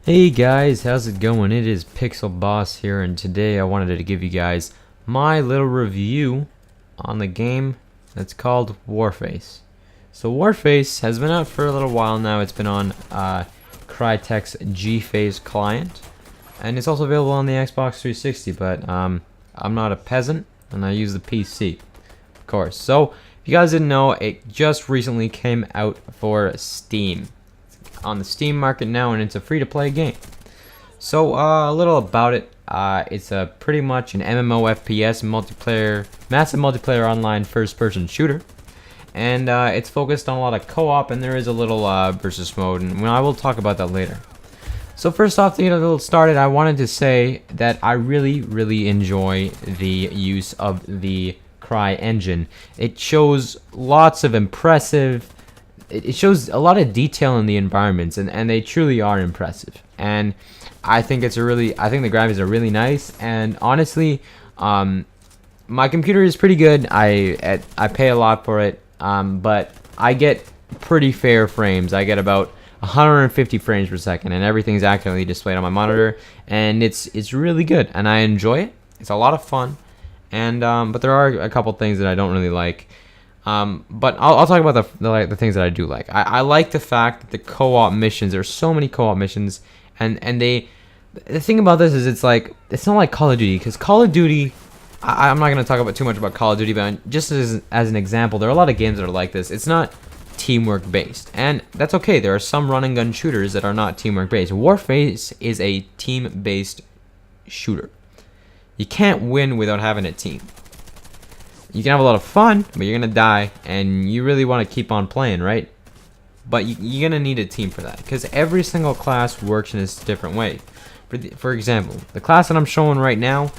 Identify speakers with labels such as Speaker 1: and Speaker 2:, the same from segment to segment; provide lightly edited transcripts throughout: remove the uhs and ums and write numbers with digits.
Speaker 1: Hey guys, how's it going? It is Pixel Boss here, and today I wanted to give you guys my little review on the game that's called Warface. So Warface has been out for a little while now. It's been on CryTek's GFace client, and it's also available on the Xbox 360, but I'm not a peasant, and I use the PC, of course. So, if you guys didn't know, it just recently came out for Steam. On the Steam market now, and it's a free-to-play game. So a little about it. It's pretty much an MMOFPS multiplayer, massive multiplayer online first-person shooter, and it's focused on a lot of co-op, and there is a little versus mode, and I will talk about that later. So first off, to get a little started, I wanted to say that I really enjoy the use of the CryEngine. It shows lots of impressive. It shows a lot of detail in the environments, and they truly are impressive. And I think the graphics are really nice. And honestly, my computer is pretty good. I pay a lot for it, but I get pretty fair frames. I get about 150 frames per second, and everything's accurately displayed on my monitor, and it's really good, and I enjoy it. It's a lot of fun, and but there are a couple things that I don't really like. But I'll talk about the things that I do like. I like the fact that the co-op missions, there's so many co-op missions, and the thing about this is it's not like Call of Duty, because Call of Duty, I'm not going to talk about too much about Call of Duty, but just as an example, there are a lot of games that are like this. It's not teamwork based, and that's okay. There are some run and gun shooters that are not teamwork based. Warface is a team based shooter. You can't win without having a team. You can have a lot of fun, but you're gonna die, and you really want to keep on playing, right? But you're gonna need a team for that, because every single class works in its different way. For example, the class that I'm showing right now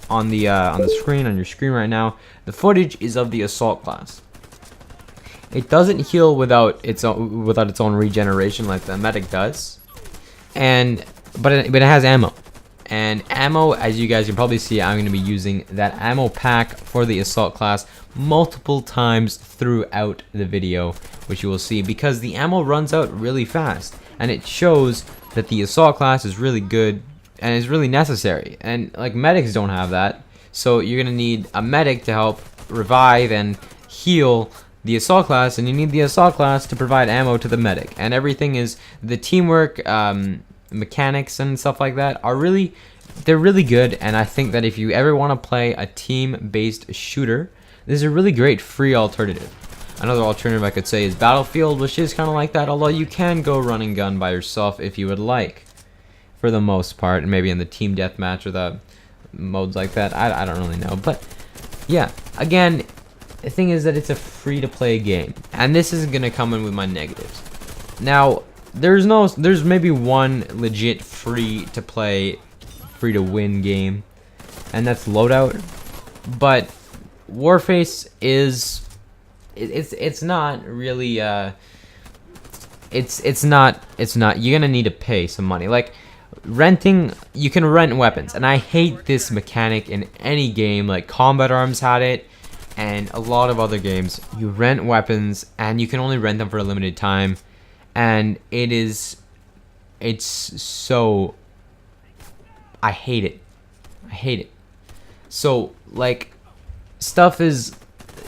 Speaker 1: on the screen, on your screen right now, the footage is of the assault class. It doesn't heal without its own regeneration like the medic does, but it has ammo. And ammo, as you guys can probably see, I'm going to be using that ammo pack for the assault class multiple times throughout the video, which you will see, because the ammo runs out really fast, and it shows that the assault class is really good and is really necessary. And like medics don't have that, so you're going to need a medic to help revive and heal the assault class, and you need the assault class to provide ammo to the medic. And everything is the teamwork, mechanics and stuff like that they're really good, and I think that if you ever want to play a team-based shooter, this is a really great free alternative. Another alternative I could say is Battlefield, which is kind of like that, although you can go run and gun by yourself if you would like, for the most part, and maybe in the team deathmatch or the modes like that. I don't really know, but yeah, again, the thing is that it's a free-to-play game, and this isn't going to come in with my negatives. Now, there's maybe one legit free-to-play, free-to-win game, and that's Loadout. But Warface is it's not really it's not you're gonna need to pay some money. Like renting, you can rent weapons, and I hate this mechanic in any game. Like Combat Arms had it, and a lot of other games. You rent weapons, and you can only rent them for a limited time. And it's so, I hate it. So like, stuff is,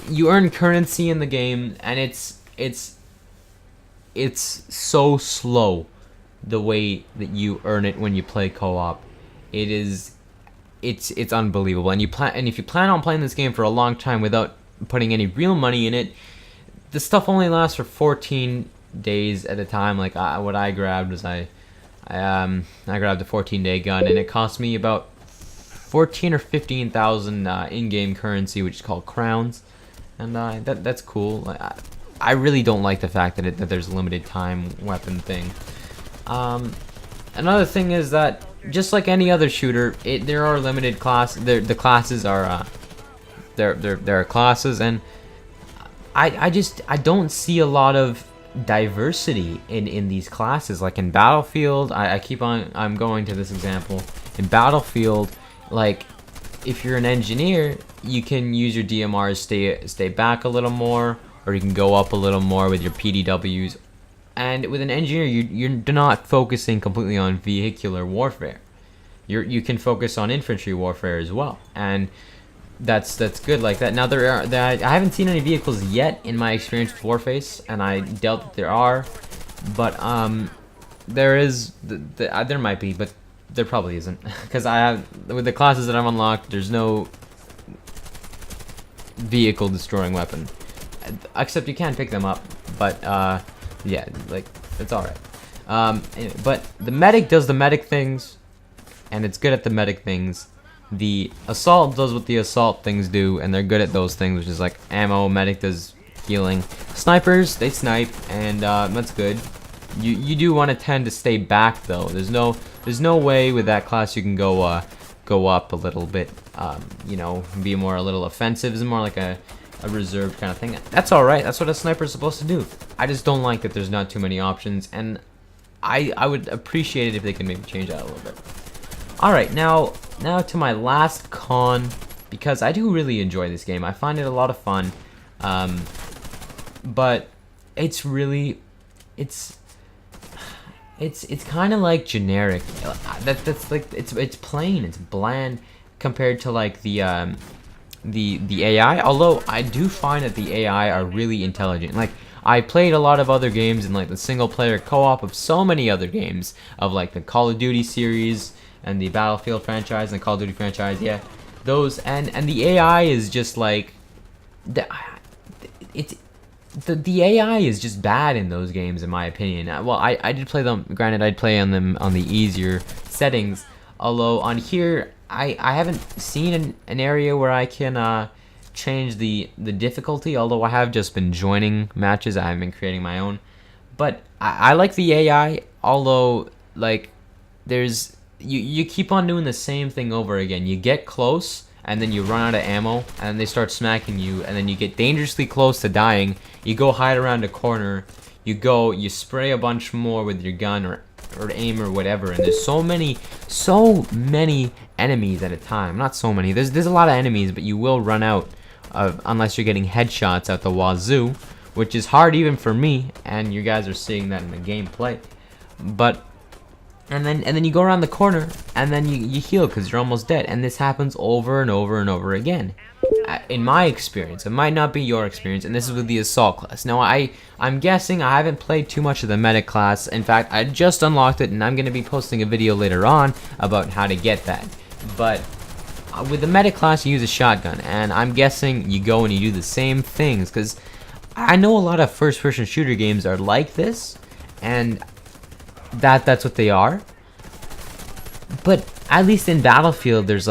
Speaker 1: you earn currency in the game, and it's so slow the way that you earn it when you play co-op. It's unbelievable. And if you plan on playing this game for a long time without putting any real money in it, the stuff only lasts for 14 days at a time. Like what I grabbed was I grabbed a 14-day gun, and it cost me about 14 or 15,000 in-game currency, which is called crowns, and that's cool. I really don't like the fact that there's a limited time weapon thing. Another thing is that just like any other shooter, there are limited classes. The classes are there are classes, and I don't see a lot of diversity in these classes. Like in Battlefield, I'm going to this example. In Battlefield, like if you're an engineer, you can use your DMRs, stay back a little more, or you can go up a little more with your PDWs. And with an engineer, you're not focusing completely on vehicular warfare. You can focus on infantry warfare as well, and that's good like that. Now I haven't seen any vehicles yet in my experience with Warface, and I doubt that there are, but there might be, but there probably isn't, because I have, with the classes that I've unlocked, there's no vehicle destroying weapon, except you can pick them up, but yeah, like, it's alright. Anyway, but the medic does the medic things, and it's good at the medic things. The assault does what the assault things do, and they're good at those things, which is like ammo. Medic does healing. Snipers, they snipe, and that's good. You do want to tend to stay back though. There's no way with that class you can go up a little bit. You know, be more a little offensive. It's more like a reserved kind of thing. That's all right. That's what a sniper is supposed to do. I just don't like that there's not too many options, and I would appreciate it if they could maybe change that a little bit. All right, now to my last con, because I do really enjoy this game. I find it a lot of fun, but it's really, it's kind of like generic. That's like it's plain, it's bland compared to like the AI. Although I do find that the AI are really intelligent. Like, I played a lot of other games in like the single player co-op of so many other games of like the Call of Duty series and the Battlefield franchise and the Call of Duty franchise. Yeah, those, and the AI is just like the AI is just bad in those games, in my opinion. Well, I did play them. Granted, I'd play on them on the easier settings. Although on here, I haven't seen an area where I can change the difficulty. Although I have just been joining matches, I haven't been creating my own. But I like the AI. Although, like, there's you keep on doing the same thing over again. You get close, and then you run out of ammo, and they start smacking you, and then you get dangerously close to dying. You go hide around a corner. You spray a bunch more with your gun or aim or whatever, and there's so many enemies at a time. Not so many. There's a lot of enemies, but you will run out unless you're getting headshots out the wazoo, which is hard even for me, and you guys are seeing that in the gameplay. But and then you go around the corner, and then you heal because you're almost dead, and this happens over and over and over again. In my experience, it might not be your experience, and this is with the assault class. Now, I'm guessing I haven't played too much of the medic class. In fact, I just unlocked it, and I'm going to be posting a video later on about how to get that. But with the medic class, you use a shotgun, and I'm guessing you go and you do the same things, because I know a lot of first-person shooter games are like this, and that's what they are. But at least in Battlefield, there's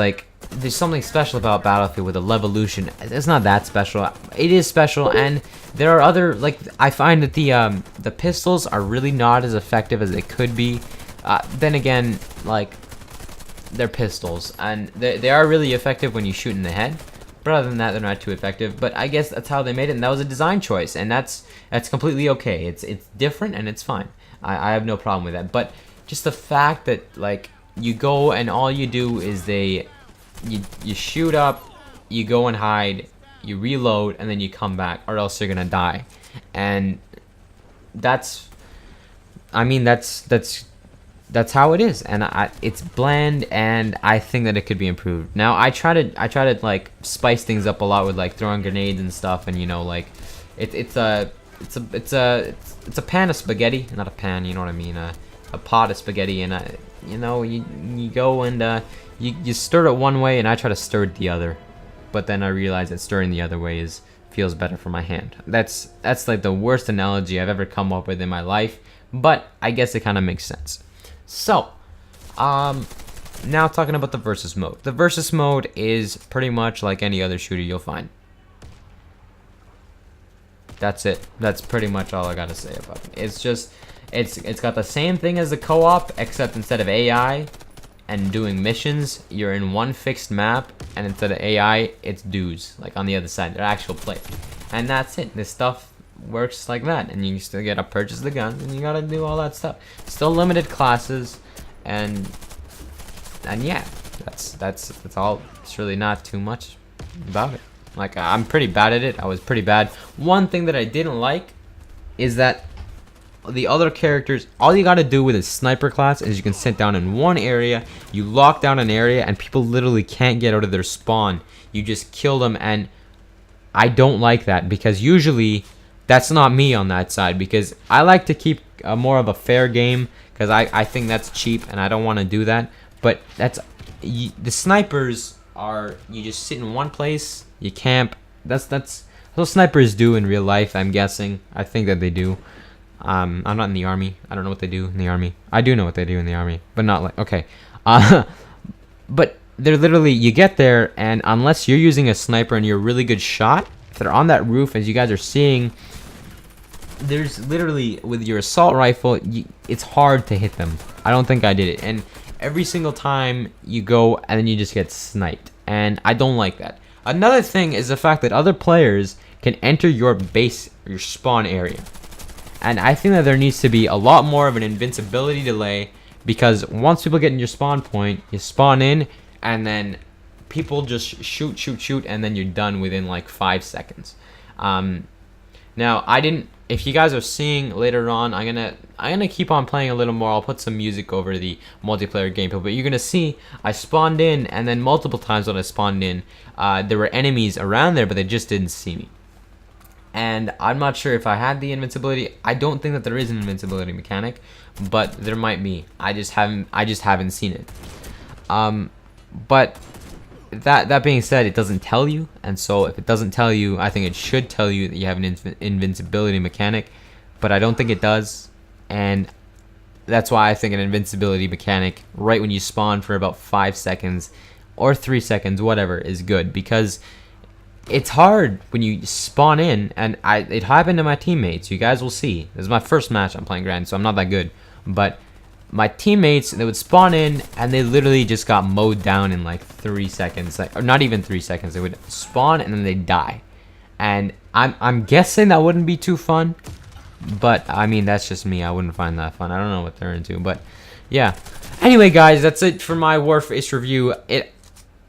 Speaker 1: something special about Battlefield with the Levolution. It's not that special. It is special, and there are other, like, I find that the pistols are really not as effective as they could be. Then again, like, they're pistols, and they are really effective when you shoot in the head. But other than that, they're not too effective. But I guess that's how they made it, and that was a design choice, and that's completely okay. It's different, and it's fine. I have no problem with that. But just the fact that, like, you go and all you do is you shoot up, you go and hide, you reload, and then you come back, or else you're gonna die. And that's how it is, and it's bland, and I think that it could be improved. Now I try to like spice things up a lot with like throwing grenades and stuff, and you know, like it's a pan of spaghetti, not a pan, you know what I mean, a pot of spaghetti, and you know, you go and you stir it one way, and I try to stir it the other, but then I realize that stirring the other way feels better for my hand. That's like the worst analogy I've ever come up with in my life, but I guess it kind of makes sense. So, now talking about the versus mode. The versus mode is pretty much like any other shooter you'll find. That's it. That's pretty much all I gotta say about it. It's just, it's got the same thing as the co-op, except instead of AI and doing missions, you're in one fixed map, and instead of AI, it's dudes, like on the other side, they're actual players. And that's it. This stuff works like that, and you still gotta purchase the guns, and you gotta do all that stuff. Still limited classes, and yeah, that's all. It's really not too much about it. Like, I'm pretty bad at it. I was pretty bad. One thing that I didn't like is that the other characters, all you gotta do with a sniper class is you can sit down in one area, you lock down an area, and people literally can't get out of their spawn. You just kill them, and I don't like that, because usually that's not me on that side, because I like to keep more of a fair game, because I think that's cheap and I don't want to do that. But that's the snipers are, you just sit in one place, you camp. That's what snipers do in real life, I'm guessing. I think that they do. I'm not in the army. I don't know what they do in the army. I do know what they do in the army, but not like, okay. But they're literally, you get there, and unless you're using a sniper and you're a really good shot, if they're on that roof, as you guys are seeing, there's literally, with your assault rifle, it's hard to hit them. I don't think I did it. And every single time you go, and then you just get sniped. And I don't like that. Another thing is the fact that other players can enter your base, your spawn area. And I think that there needs to be a lot more of an invincibility delay, because once people get in your spawn point, you spawn in, and then people just shoot, and then you're done within like 5 seconds. Now, if you guys are seeing later on, I'm gonna keep on playing a little more. I'll put some music over the multiplayer gameplay, but you're gonna see I spawned in, and then multiple times when I spawned in, there were enemies around there, but they just didn't see me. And I'm not sure if I had the invincibility. I don't think that there is an invincibility mechanic, but there might be. I just haven't seen it. But that being said, it doesn't tell you, and so if it doesn't tell you, I think it should tell you that you have an invincibility mechanic, but I don't think it does. And that's why I think an invincibility mechanic right when you spawn for about 5 seconds or 3 seconds, whatever, is good, because it's hard when you spawn in, and it happened to my teammates. You guys will see. This is my first match I'm playing Grand, so I'm not that good, but my teammates, they would spawn in, and they literally just got mowed down in like 3 seconds, or not even 3 seconds. They would spawn and then they'd die, and I'm guessing that wouldn't be too fun. But I mean, that's just me. I wouldn't find that fun. I don't know what they're into, but yeah. Anyway, guys, that's it for my Warface review.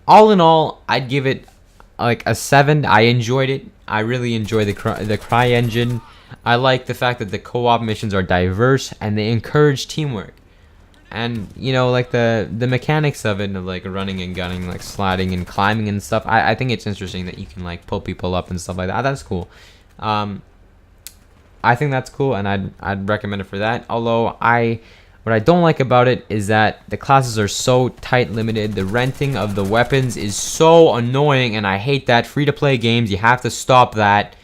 Speaker 1: All in all, I'd give it like a 7. I enjoyed it. I really enjoy the CryEngine. I like the fact that the co-op missions are diverse and they encourage teamwork. And you know, like the mechanics of it, of like running and gunning, like sliding and climbing and stuff. I think it's interesting that you can like pull people up and stuff like that. That's cool. I think that's cool, and I'd recommend it for that. Although what I don't like about it is that the classes are so tight limited. The renting of the weapons is so annoying, and I hate that. Free-to-play games, you have to stop that.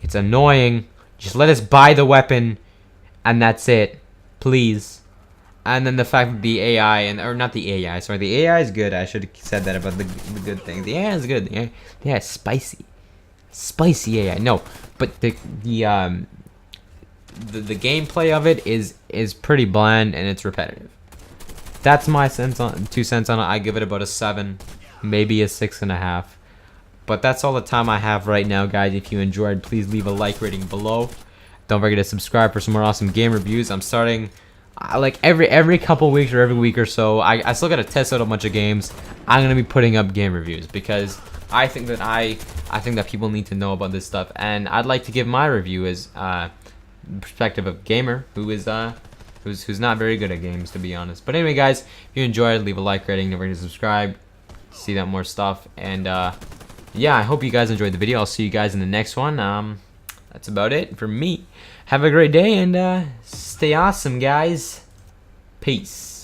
Speaker 1: It's annoying. Just let us buy the weapon, and that's it, please. And then the fact that the AI, or not the AI, sorry, the AI is good. I should have said that about the good thing. The AI is good. The AI is spicy. Spicy AI. No, but the gameplay of it is pretty bland, and it's repetitive. That's my 2 cents on it. I give it about a 7, maybe a 6.5. But that's all the time I have right now, guys. If you enjoyed, please leave a like rating below. Don't forget to subscribe for some more awesome game reviews. I'm starting like every couple weeks or every week or so. I still gotta test out a bunch of games. I'm gonna be putting up game reviews because I think that people need to know about this stuff, and I'd like to give my review as perspective of gamer who's not very good at games, to be honest. But anyway, guys, if you enjoyed, leave a like rating. Don't forget to subscribe. See that more stuff, and yeah, I hope you guys enjoyed the video. I'll see you guys in the next one. That's about it for me. Have a great day, and stay awesome, guys. Peace.